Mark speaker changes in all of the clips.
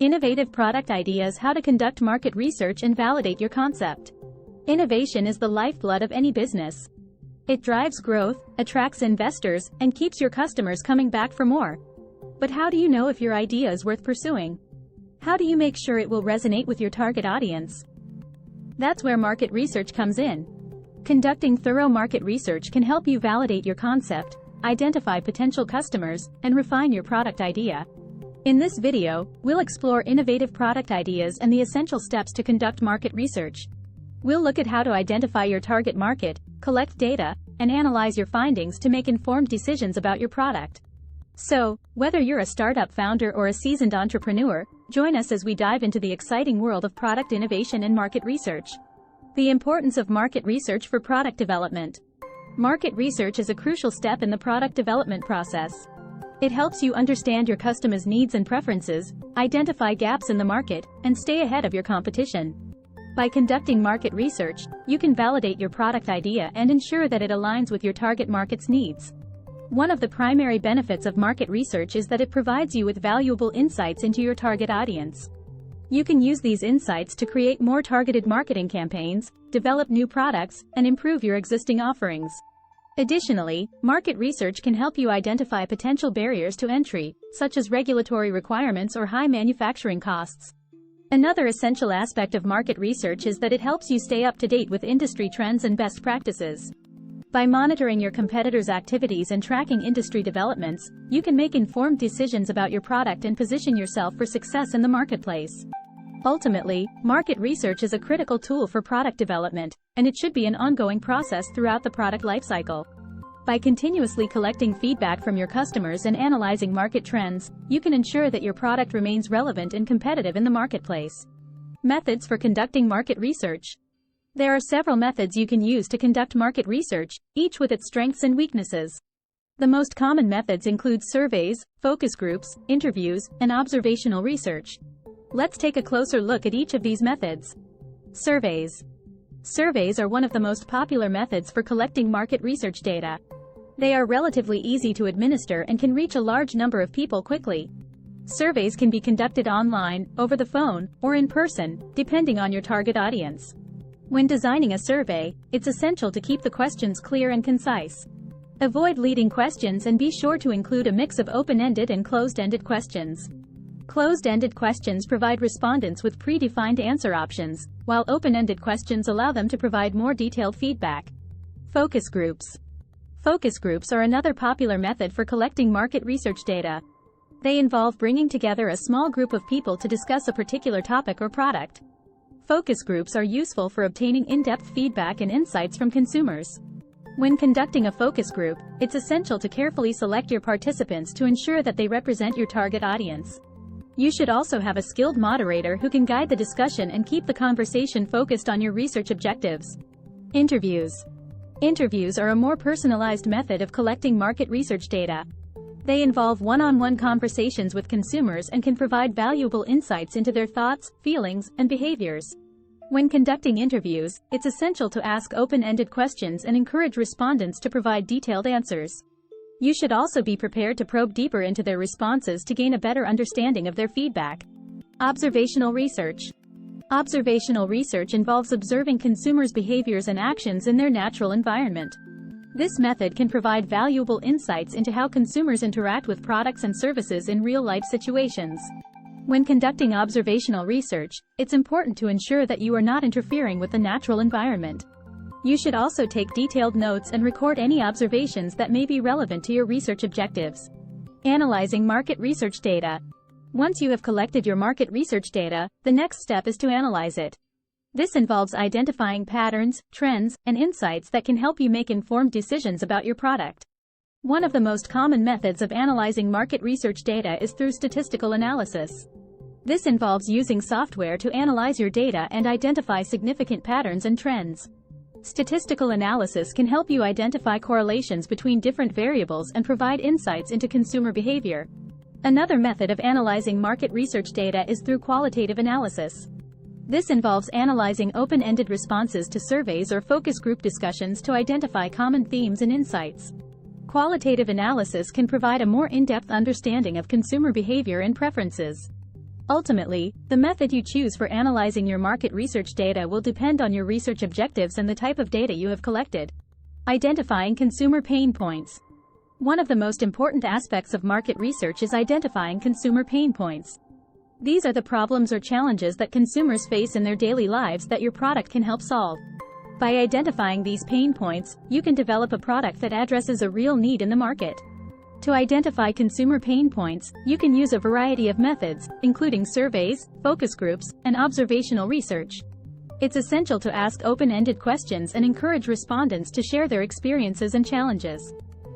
Speaker 1: Innovative product ideas: how to conduct market research and validate your concept. Innovation is the lifeblood of any business. It drives growth, attracts investors, and keeps your customers coming back for more. But how do you know if your idea is worth pursuing? How do you make sure it will resonate with your target audience? That's where market research comes in. Conducting thorough market research can help you validate your concept, identify potential customers, and refine your product idea. In this video, we'll explore innovative product ideas and the essential steps to conduct market research. We'll look at how to identify your target market, collect data, and analyze your findings to make informed decisions about your product. So, whether you're a startup founder or a seasoned entrepreneur, join us as we dive into the exciting world of product innovation and market research. The importance of market research for product development. Market research is a crucial step in the product development process. It helps you understand your customers' needs and preferences, identify gaps in the market, and stay ahead of your competition. By conducting market research, you can validate your product idea and ensure that it aligns with your target market's needs. One of the primary benefits of market research is that it provides you with valuable insights into your target audience. You can use these insights to create more targeted marketing campaigns, develop new products, and improve your existing offerings. Additionally, market research can help you identify potential barriers to entry, such as regulatory requirements or high manufacturing costs. Another essential aspect of market research is that it helps you stay up to date with industry trends and best practices. By monitoring your competitors' activities and tracking industry developments, you can make informed decisions about your product and position yourself for success in the marketplace. Ultimately, market research is a critical tool for product development, and it should be an ongoing process throughout the product lifecycle. By continuously collecting feedback from your customers and analyzing market trends, you can ensure that your product remains relevant and competitive in the marketplace. Methods for conducting market research. There are several methods you can use to conduct market research, each with its strengths and weaknesses. The most common methods include surveys, focus groups, interviews, and observational research. Let's take a closer look at each of these methods. Surveys. Surveys are one of the most popular methods for collecting market research data. They are relatively easy to administer and can reach a large number of people quickly. Surveys can be conducted online, over the phone, or in person, depending on your target audience. When designing a survey, it's essential to keep the questions clear and concise. Avoid leading questions and be sure to include a mix of open-ended and closed-ended questions. Closed-ended questions provide respondents with predefined answer options, while open-ended questions allow them to provide more detailed feedback. Focus groups. Focus groups are another popular method for collecting market research data. They involve bringing together a small group of people to discuss a particular topic or product. Focus groups are useful for obtaining in-depth feedback and insights from consumers. When conducting a focus group, it's essential to carefully select your participants to ensure that they represent your target audience. You should also have a skilled moderator who can guide the discussion and keep the conversation focused on your research objectives. Interviews. Interviews are a more personalized method of collecting market research data. They involve one-on-one conversations with consumers and can provide valuable insights into their thoughts, feelings, and behaviors. When conducting interviews, it's essential to ask open-ended questions and encourage respondents to provide detailed answers. You should also be prepared to probe deeper into their responses to gain a better understanding of their feedback. Observational research. Observational research involves observing consumers' behaviors and actions in their natural environment. This method can provide valuable insights into how consumers interact with products and services in real-life situations. When conducting observational research, it's important to ensure that you are not interfering with the natural environment. You should also take detailed notes and record any observations that may be relevant to your research objectives. Analyzing market research data. Once you have collected your market research data, the next step is to analyze it. This involves identifying patterns, trends, and insights that can help you make informed decisions about your product. One of the most common methods of analyzing market research data is through statistical analysis. This involves using software to analyze your data and identify significant patterns and trends. Statistical analysis can help you identify correlations between different variables and provide insights into consumer behavior. Another method of analyzing market research data is through qualitative analysis. This involves analyzing open-ended responses to surveys or focus group discussions to identify common themes and insights. Qualitative analysis can provide a more in-depth understanding of consumer behavior and preferences. Ultimately, the method you choose for analyzing your market research data will depend on your research objectives and the type of data you have collected. Identifying consumer pain points. One of the most important aspects of market research is identifying consumer pain points. These are the problems or challenges that consumers face in their daily lives that your product can help solve. By identifying these pain points, you can develop a product that addresses a real need in the market. To identify consumer pain points, you can use a variety of methods, including surveys, focus groups, and observational research. It's essential to ask open-ended questions and encourage respondents to share their experiences and challenges.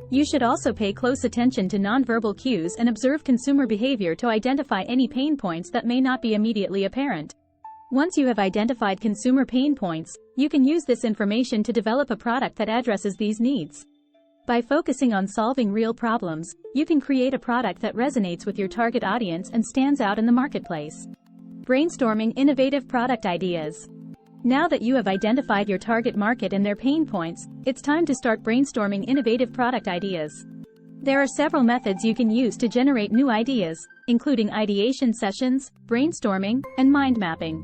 Speaker 1: You should also pay close attention to nonverbal cues and observe consumer behavior to identify any pain points that may not be immediately apparent. Once you have identified consumer pain points, you can use this information to develop a product that addresses these needs. By focusing on solving real problems, you can create a product that resonates with your target audience and stands out in the marketplace. Brainstorming innovative product ideas. Now that you have identified your target market and their pain points, it's time to start brainstorming innovative product ideas. There are several methods you can use to generate new ideas, including ideation sessions, brainstorming, and mind mapping.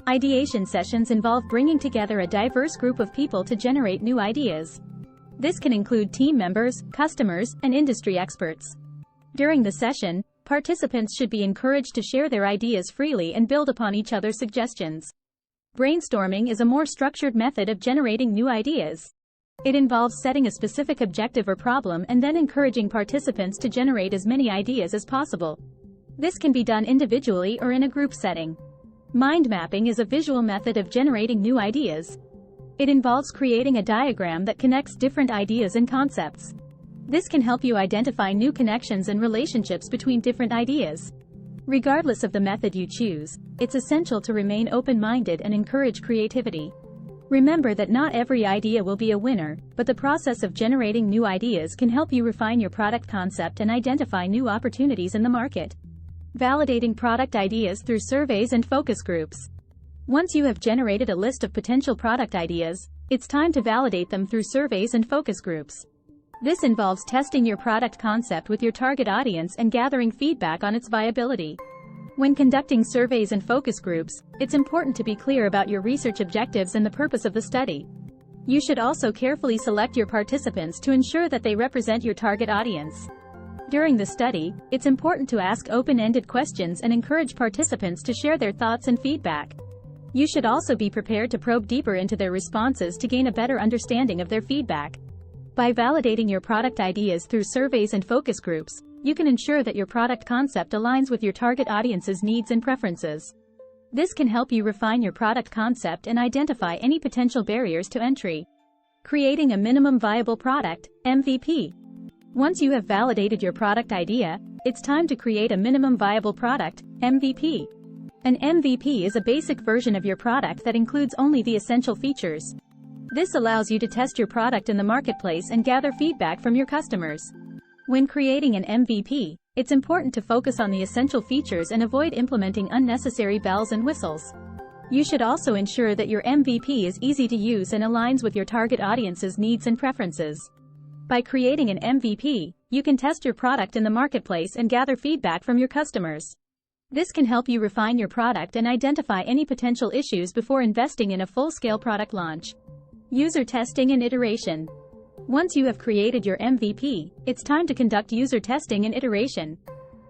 Speaker 1: Ideation sessions involve bringing together a diverse group of people to generate new ideas. This can include team members, customers, and industry experts. During the session, participants should be encouraged to share their ideas freely and build upon each other's suggestions. Brainstorming is a more structured method of generating new ideas. It involves setting a specific objective or problem and then encouraging participants to generate as many ideas as possible. This can be done individually or in a group setting. Mind mapping is a visual method of generating new ideas. It involves creating a diagram that connects different ideas and concepts. This can help you identify new connections and relationships between different ideas. Regardless of the method you choose, it's essential to remain open-minded and encourage creativity. Remember that not every idea will be a winner, but the process of generating new ideas can help you refine your product concept and identify new opportunities in the market. Validating product ideas through surveys and focus groups. Once you have generated a list of potential product ideas, it's time to validate them through surveys and focus groups. This involves testing your product concept with your target audience and gathering feedback on its viability. When conducting surveys and focus groups, it's important to be clear about your research objectives and the purpose of the study. You should also carefully select your participants to ensure that they represent your target audience. During the study, it's important to ask open-ended questions and encourage participants to share their thoughts and feedback. You should also be prepared to probe deeper into their responses to gain a better understanding of their feedback. By validating your product ideas through surveys and focus groups, you can ensure that your product concept aligns with your target audience's needs and preferences. This can help you refine your product concept and identify any potential barriers to entry. Creating a minimum viable product, MVP. Once you have validated your product idea, it's time to create a minimum viable product, MVP. An MVP is a basic version of your product that includes only the essential features. This allows you to test your product in the marketplace and gather feedback from your customers. When creating an MVP, it's important to focus on the essential features and avoid implementing unnecessary bells and whistles. You should also ensure that your MVP is easy to use and aligns with your target audience's needs and preferences. By creating an MVP, you can test your product in the marketplace and gather feedback from your customers. This can help you refine your product and identify any potential issues before investing in a full-scale product launch. User testing and iteration. Once you have created your MVP, it's time to conduct user testing and iteration.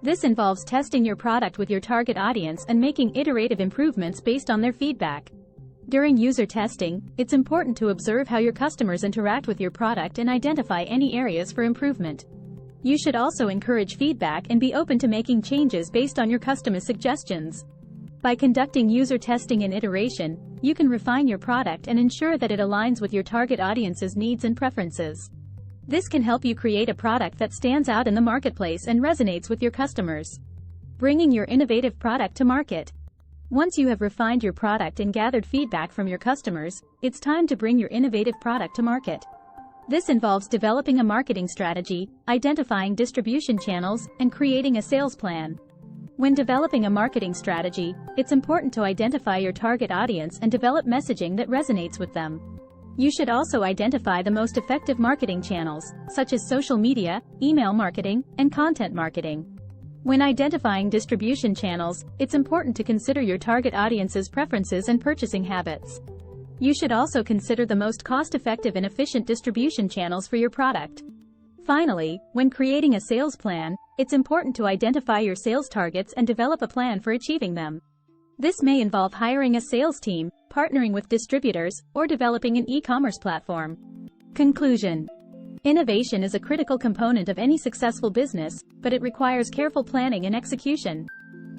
Speaker 1: This involves testing your product with your target audience and making iterative improvements based on their feedback. During user testing, it's important to observe how your customers interact with your product and identify any areas for improvement. You should also encourage feedback and be open to making changes based on your customers' suggestions. By conducting user testing and iteration, you can refine your product and ensure that it aligns with your target audience's needs and preferences. This can help you create a product that stands out in the marketplace and resonates with your customers. Bringing your innovative product to market. Once you have refined your product and gathered feedback from your customers, it's time to bring your innovative product to market. This involves developing a marketing strategy, identifying distribution channels, and creating a sales plan. When developing a marketing strategy, it's important to identify your target audience and develop messaging that resonates with them. You should also identify the most effective marketing channels, such as social media, email marketing, and content marketing. When identifying distribution channels, it's important to consider your target audience's preferences and purchasing habits. You should also consider the most cost-effective and efficient distribution channels for your product. Finally, when creating a sales plan, it's important to identify your sales targets and develop a plan for achieving them. This may involve hiring a sales team, partnering with distributors, or developing an e-commerce platform. Conclusion: innovation is a critical component of any successful business, but it requires careful planning and execution.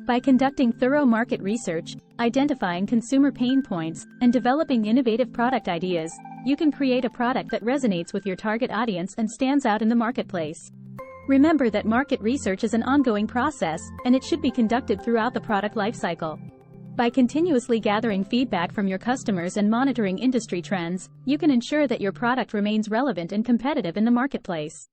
Speaker 1: By conducting thorough market research, identifying consumer pain points, and developing innovative product ideas, you can create a product that resonates with your target audience and stands out in the marketplace. Remember that market research is an ongoing process, and it should be conducted throughout the product lifecycle. By continuously gathering feedback from your customers and monitoring industry trends, you can ensure that your product remains relevant and competitive in the marketplace.